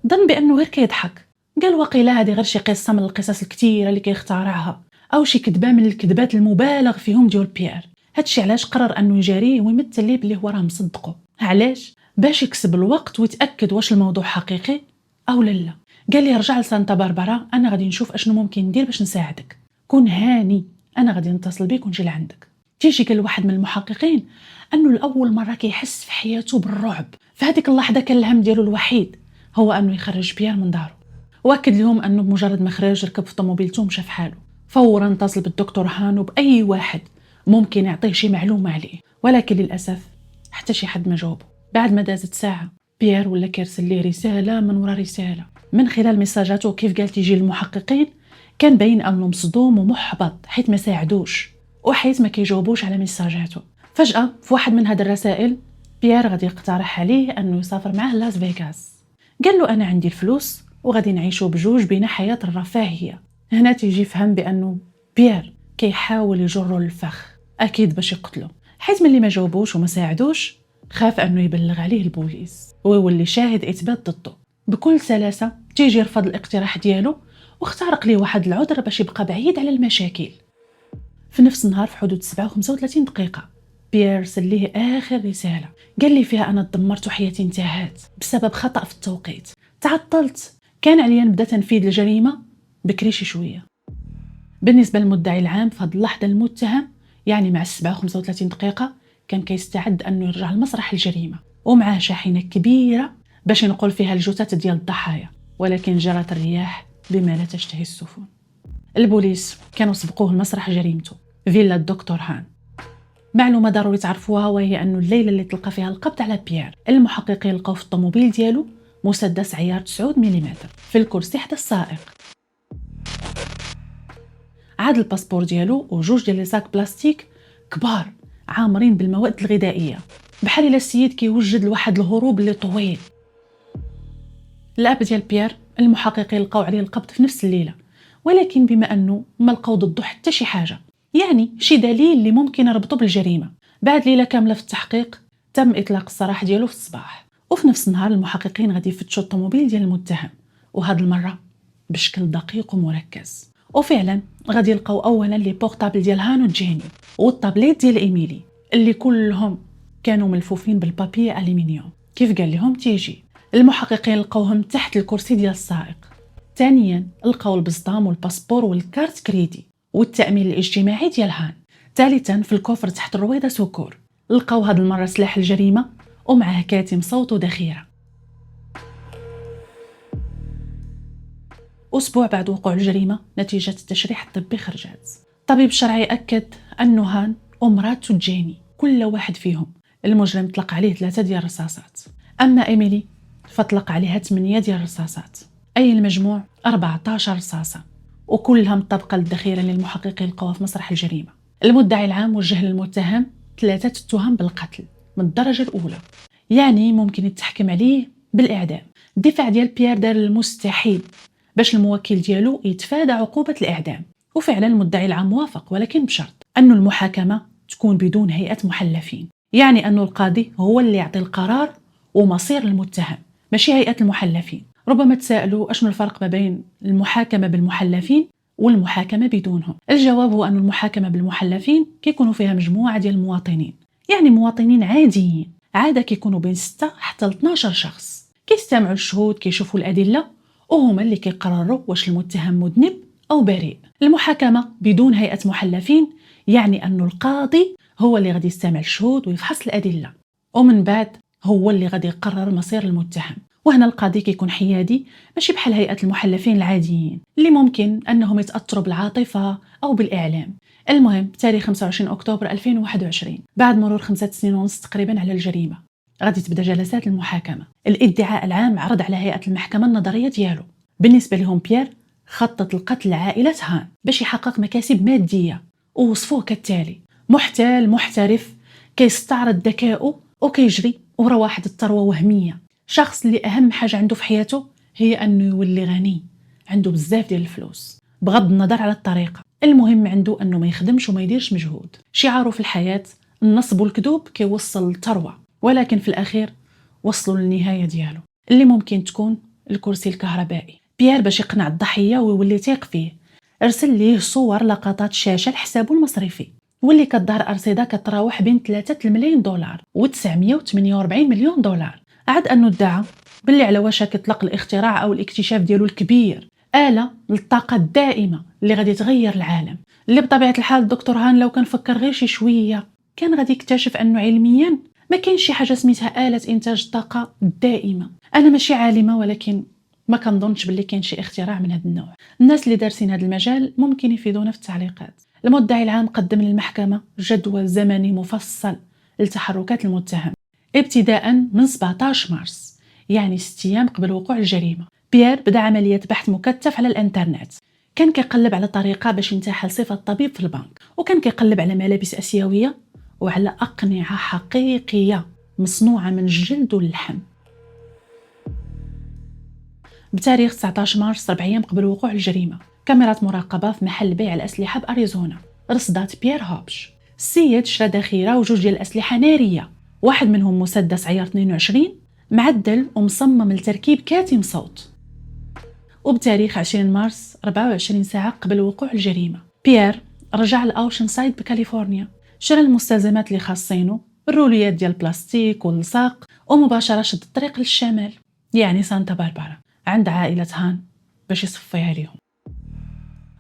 ظن بانه غير كيضحك، قال واقيلا هذه غير شي قصه من القصص الكثيره اللي كيخترعها او شي كذبه من الكذبات المبالغ فيهم ديال بيير. هادشي علاش قرر انه يجاريه ويمثل ليه بلي هو راه مصدقه. علاش؟ باش يكسب الوقت ويتاكد واش الموضوع حقيقي او لا. قال لي رجع لسانتا باربارا، انا غادي نشوف اشنو ممكن ندير باش نساعدك، كون هاني، انا غادي نتصل بيك ونجي لعندك. تيجي قال واحد من المحققين انه لاول مره كيحس في حياته بالرعب. في هذيك اللحظه كان الهم ديالو الوحيد هو انه يخرج بيير من داره. واكد لهم انه بمجرد ما خرج ركب في طوموبيلته ومشى في حاله. فورا اتصل بالدكتور هانو باي واحد ممكن يعطيه شي معلومه عليه، ولكن للاسف حتى شي حد ما جاوبه. بعد ما دازت ساعه بيير ولا كيرسل ليه رساله من وراء رساله. من خلال ميساجاته كيف قال تيجي المحققين كان باين انه مصدوم ومحبط حيت ما ساعدوش وحيت ما كيجاوبوش على ميساجاته. فجاه في واحد من هاد الرسائل بيير غادي يقترح عليه انه يسافر معاه لاس فيغاس. قال له انا عندي الفلوس وغادي نعيشوا بجوج بين حياه الرفاهيه. هنا تيجي فهم بانه بيير كيحاول يجرو للفخ اكيد باش يقتله، حيت ملي ما جاوبوش وما ساعدوش خاف انه يبلغ عليه البوليس ويولي شاهد اثبات ضده. بكل سلاسه تيجي يرفض الاقتراح ديالو واخترق ليه واحد العذر باش يبقى بعيد على المشاكل. في نفس النهار في حدود 7:35 دقيقه بيير ارسل ليه اخر رساله قال لي فيها انا تدمرت وحياتي انتهت بسبب خطا في التوقيت، تعطلت، كان عليا نبدا تنفيذ الجريمه بكري شي شويه. بالنسبه للمدعي العام في هذه اللحظه المتهم يعني مع 7:35 دقيقه كان كيستعد انه يرجع لمسرح الجريمه ومعاه شاحنه كبيره باش ينقل فيها الجثث ديال الضحايا، ولكن جرت الرياح بما لا تشتهي السفن. البوليس كانوا سبقوه لمسرح جريمته فيلا الدكتور هان. معلومه ضروري تعرفوها وهي انه الليله اللي تلقى فيها القبض على بيير المحققين لقاو في الطوموبيل ديالو مسدس عيار 9 ملم في الكرسي حدا السائق. عاد الباسبور ديالو وجوج ديال لي ساك بلاستيك كبار عامرين بالمواد الغذائيه بحال الا السيد كيوجد لواحد الهروب اللي طويل. الاب ديال بيير المحققين لقاو عليه القبض في نفس الليله، ولكن بما انه ما لقاو ضده حتى شي حاجه يعني شي دليل اللي ممكن يربطه بالجريمه. بعد ليله كامله في التحقيق تم اطلاق السراح ديالو في الصباح وفي نفس النهار المحققين غادي يفتشوا الطوموبيل ديال المتهم، وهاد المرة بشكل دقيق ومركز. وفعلا غادي يلقاو اولا لي بورطابل ديال هان وجيني والطابليت ديال ايميلي اللي كلهم كانوا ملفوفين بالبابي الومنيوم كيف قال لهم تيجي. المحققين لقاوهم تحت الكرسي ديال السائق. ثانيا لقاو البزطام والباسبور والكارت كريدي والتأمين الاجتماعي ديال هان. ثالثا في الكوفر تحت الرويضة سكور لقاو هاد المرة سلاح الجريمة ومعه كاتم صوت وذخيرة. أسبوع بعد وقوع الجريمة نتيجة التشريح الطبي خرجت. الطبيب الشرعي أكد أنه هان ومراته جيني كل واحد فيهم المجرم طلق عليه 3 ديال الرصاصات، أما إيميلي فطلق عليها 8 ديال الرصاصات، أي المجموع 14 رصاصة، وكلها مطابقة للذخيرة اللي المحققين لقوها في مسرح الجريمة. المدعي العام وجه للمتهم 3 اتهام بالقتل من الدرجة الأولى، يعني ممكن يتحكم عليه بالإعدام. الدفاع ديال بيير دار المستحيل باش الموكل ديالو يتفادى عقوبة الإعدام، وفعلا المدعي العام وافق، ولكن بشرط أنه المحاكمة تكون بدون هيئة محلفين، يعني أنه القاضي هو اللي يعطي القرار ومصير المتهم ماشي هيئة المحلفين. ربما تساءلوا أشنو الفرق ما بين المحاكمة بالمحلفين والمحاكمة بدونهم. الجواب هو أن المحاكمة بالمحلفين كيكونوا فيها مجموعة ديال المواطنين، يعني مواطنين عاديين، عادة كيكونوا بين 6 حتى 12 شخص، كيستمعوا الشهود، كيشوفوا الأدلة، وهما اللي كيقرروا واش المتهم مذنب أو بريء. المحاكمة بدون هيئة محلفين يعني أن القاضي هو اللي غادي يستمع الشهود ويفحص الأدلة، ومن بعد هو اللي غادي يقرر مصير المتهم. وهنا القاضي كيكون حيادي ماشي بحال هيئة المحلفين العاديين اللي ممكن أنهم يتأثروا بالعاطفة أو بالإعلام. المهم بتاريخ 25 أكتوبر 2021 بعد مرور 5 سنين ونص تقريبا على الجريمة غادي تبدا جلسات المحاكمة. الادعاء العام عرض على هيئة المحكمة النظرية ديالو. بالنسبة لهم بيير خطط القتل عائلة هان باش يحقق مكاسب مادية، ووصفوه كالتالي: محتال محترف كيستعرض ذكاؤه وكيجري ورا واحد الثروة وهمية، شخص اللي أهم حاجة عنده في حياته هي أنه يولي غني، عنده بزاف ديال الفلوس بغض النظر على الطريقة، المهم عنده أنه ما يخدمش وما يديرش مجهود. شعاره في الحياة النصب والكذوب كيوصل للثروة، ولكن في الأخير وصلوا للنهاية ديالو اللي ممكن تكون الكرسي الكهربائي. بيير باش يقنع الضحية ويولي ثيق فيه أرسل ليه صور لقطات شاشة لحسابه المصرفي واللي كتظهر أرصدة كتراوح بين 3 ملايين دولار و 948 مليون دولار. عاد أنه ادعى باللي على وشك يطلق الاختراع أو الاكتشاف ديالو الكبير، آلة للطاقة الدائمة اللي غادي تغير العالم، اللي بطبيعة الحال الدكتور هان لو كان فكر غير شي شوية كان غادي يكتشف أنه علميا ما كاينش شي حاجة سميتها آلة إنتاج الطاقة الدائمة. أنا ماشي عالمة، ولكن ما كنظنش باللي كاين شي اختراع من هذا النوع. الناس اللي دارسين هذا المجال ممكن يفيدونا في التعليقات. المدعي العام قدم للمحكمة جدول زمني مفصل لتحركات المتهم ابتداء من 17 مارس، يعني 6 أيام قبل وقوع الجريمة. بيير بدا عملية بحث مكثف على الانترنت، كان كيقلب على طريقة باش ينتحل صفة طبيب في البنك، وكان كيقلب على ملابس آسيوية وعلى أقنعة حقيقية مصنوعة من الجلد واللحم. بتاريخ 19 مارس 4 أيام قبل وقوع الجريمة كاميرات مراقبة في محل بيع الأسلحة بأريزونا رصدت بيير هوبش. السيد شرى ذخيرة وجوج ديال الأسلحة نارية، واحد منهم مسدس عيار 22 معدل ومصمم لتركيب كاتم صوت. وبتاريخ 20 مارس 24 ساعة قبل وقوع الجريمة بيير رجع لأوشن سايد بكاليفورنيا، شرى المستلزمات اللي خاصينه، الروليات ديال البلاستيك واللصاق، ومباشرة شد الطريق للشمال يعني سانتا باربارا عند عائلة هان باش يصفيها ليهم.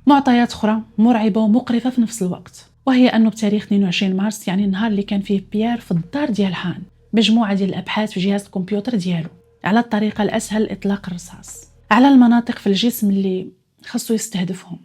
معطيات أخرى مرعبة ومقرفة في نفس الوقت، وهي أنه بتاريخ 22 مارس يعني النهار اللي كان فيه بيير في الدار ديال هان مجموعة ديال الأبحاث في جهاز الكمبيوتر ديالو على الطريقة الأسهل لإطلاق الرصاص على المناطق في الجسم اللي خصو يستهدفهم.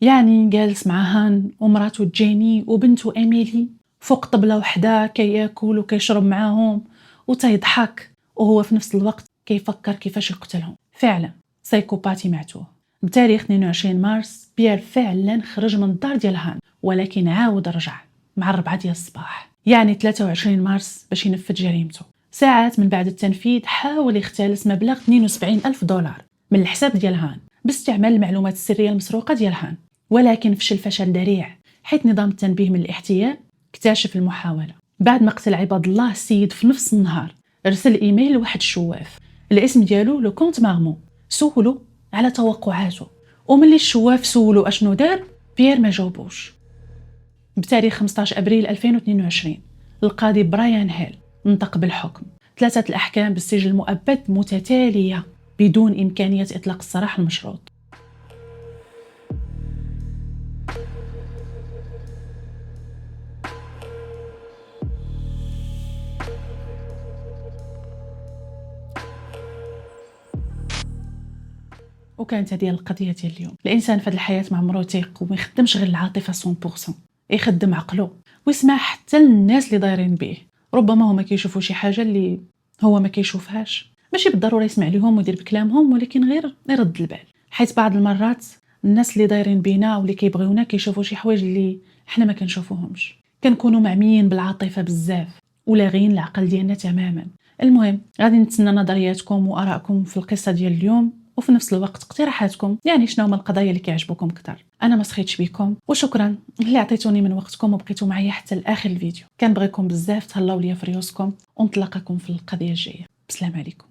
يعني جالس مع هان ومراته جيني وبنته إيميلي فوق طبلة وحدة كياكل وكيشرب معاهم وتيضحك، وهو في نفس الوقت كيفكر كيفاش يقتلهم. فعلا سايكوباتي معتوه. بتاريخ 22 مارس بيير فعلا خرج من الدار ديال هان، ولكن عاود رجع مع 4 ديال الصباح يعني 23 مارس باش ينفذ جريمته. ساعات من بعد التنفيذ حاول يختلس مبلغ 72 ألف دولار من الحساب ديال هان باستعمال المعلومات السرية المسروقة ديال هان، ولكن فشل ذريع حيث نظام التنبيه من الاحتيال اكتشف المحاولة. بعد ما قتل عباد الله السيد في نفس النهار رسل ايميل لواحد الشواف الاسم ديالو لو كونت مارمون، سولو على توقعاته، وملي الشواف سولو اشنو دار بيير ما جاوبوش. بتاريخ 15 ابريل 2022 القاضي برايان هيل نطق بالحكم، 3 الأحكام بالسجن المؤبد متتالية بدون إمكانية إطلاق السراح المشروط. وكانت هذه القضية ديال اليوم. الإنسان في هذه الحياة ما عمره تيق وما يخدمش غير العاطفة 100%، يخدم عقله ويسمع حتى للناس اللي دايرين به. ربما هما كيشوفوا شي حاجة اللي هو ما كيشوفهاش، ماشي بالضرورة يسمع لهم ويدير بكلامهم، ولكن غير يرد البال، حيث بعض المرات الناس اللي دايرين بينا واللي كيبغيونا كيشوفوا شي حوايج اللي احنا ما كنشوفوهمش. كنكونوا معميين بالعاطفة بزاف ولاغين العقل ديالنا تماما. المهم غادي نتسنى نظرياتكم وآرائكم في القصة ديال اليوم، وفي نفس الوقت اقتراحاتكم، يعني شنو هما القضايا اللي كيعجبوكم اكثر. انا ما سخيتش بكم، وشكرا اللي عطيتوني من وقتكم وبقيتوا معايا حتى لاخر الفيديو. كنبغيكم بزاف، تهلاو ليا في ريوسكم، ونتلاقاكم في القضيه الجايه. بسلام عليكم.